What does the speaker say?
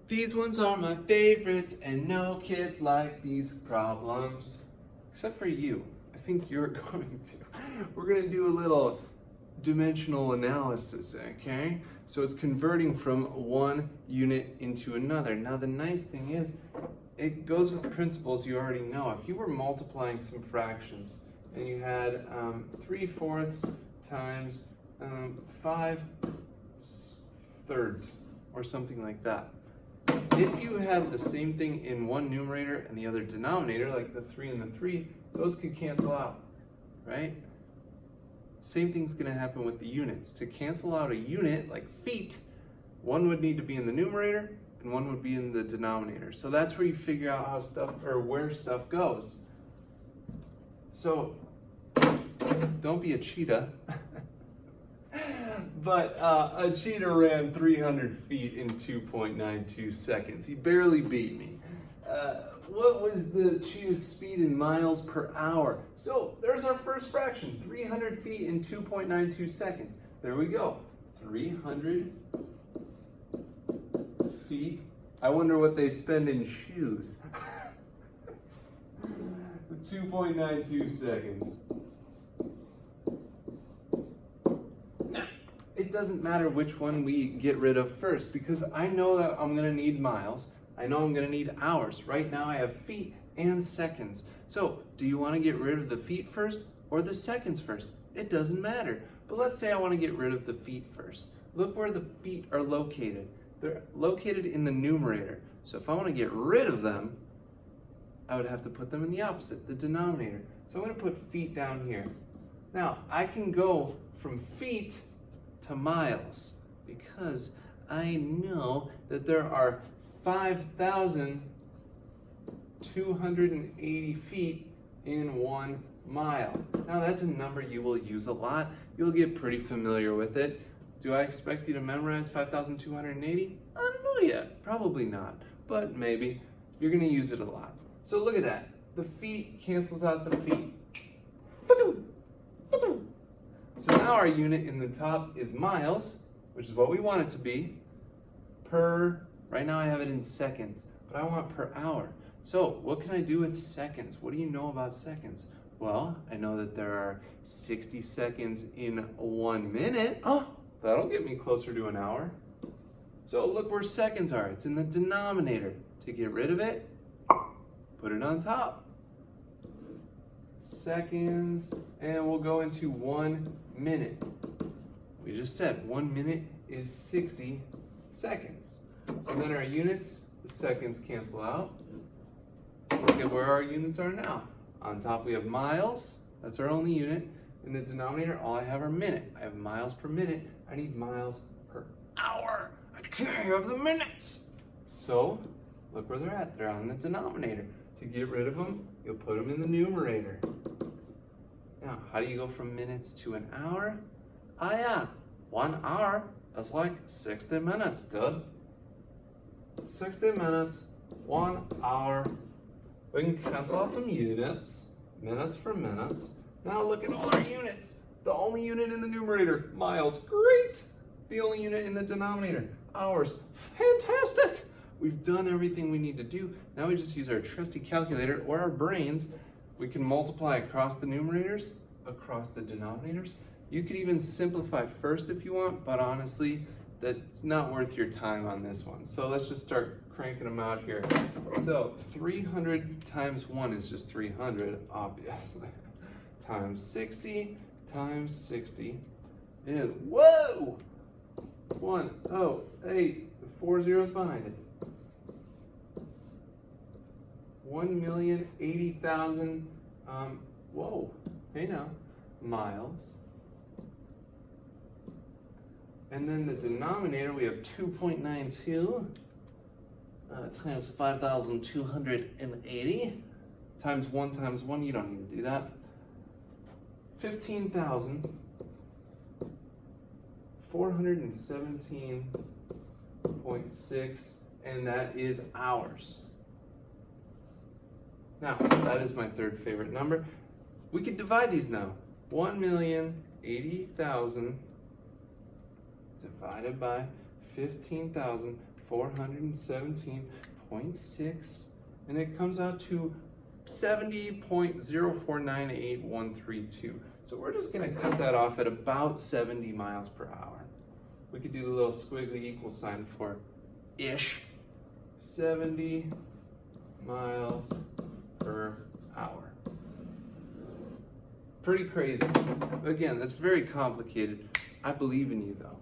These ones are my favorites, and no kids like these problems. Except for you. I think you're going to. We're going to do a little dimensional analysis, okay? So it's converting from one unit into another. Now the nice thing is, it goes with principles you already know. If you were multiplying some fractions, and you had 3/4 times 5/3, or something like that. If you have the same thing in one numerator and the other denominator, like the 3 and the 3, those could cancel out, right? Same thing's going to happen with the units. To cancel out a unit, like feet, one would need to be in the numerator and one would be in the denominator. So that's where you figure out how stuff, or where stuff goes. So don't be a cheetah. But a cheetah ran 300 feet in 2.92 seconds. He barely beat me. What was the cheetah's speed in miles per hour? So there's our first fraction, 300 feet in 2.92 seconds. There we go, 300 feet. I wonder what they spend in shoes. 2.92 seconds. It doesn't matter which one we get rid of first, because I know that I'm gonna need miles. I know I'm gonna need hours. Right now I have feet and seconds. So do you wanna get rid of the feet first or the seconds first? It doesn't matter. But let's say I wanna get rid of the feet first. Look where the feet are located. They're located in the numerator. So if I wanna get rid of them, I would have to put them in the opposite, the denominator. So I'm gonna put feet down here. Now I can go from feet to miles, because I know that there are 5,280 feet in 1 mile. Now that's a number you will use a lot. You'll get pretty familiar with it. Do I expect you to memorize 5,280? I don't know yet. Probably not, but maybe. You're gonna use it a lot. So look at that. The feet cancels out the feet. So now our unit in the top is miles, which is what we want it to be, per, right now I have it in seconds, but I want per hour. So what can I do with seconds? What do you know about seconds? Well, I know that there are 60 seconds in 1 minute. Oh, that'll get me closer to an hour. So look where seconds are. It's in the denominator. To get rid of it, put it on top. Seconds, and we'll go into 1 minute. We just said 1 minute is 60 seconds. So then our units, the seconds cancel out. Look at where our units are now. On top we have miles, that's our only unit. In the denominator, all I have are minute. I have miles per minute. I need miles per hour. I can't have the minutes. So look where they're at. They're on the denominator. To get rid of them, you'll put them in the numerator. Now, how do you go from minutes to an hour? Ah yeah, 1 hour is like 60 minutes, dude. 60 minutes, 1 hour. We can cancel out some units, minutes for minutes. Now look at all our units. The only unit in the numerator, miles, great. The only unit in the denominator, hours, fantastic. We've done everything we need to do. Now we just use our trusty calculator or our brains. We can multiply across the numerators, across the denominators. You could even simplify first if you want, but honestly, that's not worth your time on this one. So let's just start cranking them out here. So 300 times 1 is just 300, obviously. Times 60 times 60 is, whoa! 108, 4 zeros behind it. 1,080,000, whoa, hey now, miles. And then the denominator, we have 2.92 times 5,280 times 1, you don't need to do that. 15,417.6, and that is hours. Now, that is my third favorite number. We could divide these now. 1,080,000 divided by 15,000 417.6, and it comes out to 70.0498132. So we're just gonna cut that off at about 70 miles per hour. We could do the little squiggly equal sign for ish. 70 miles per hour. Pretty crazy. Again, that's very complicated. I believe in you though.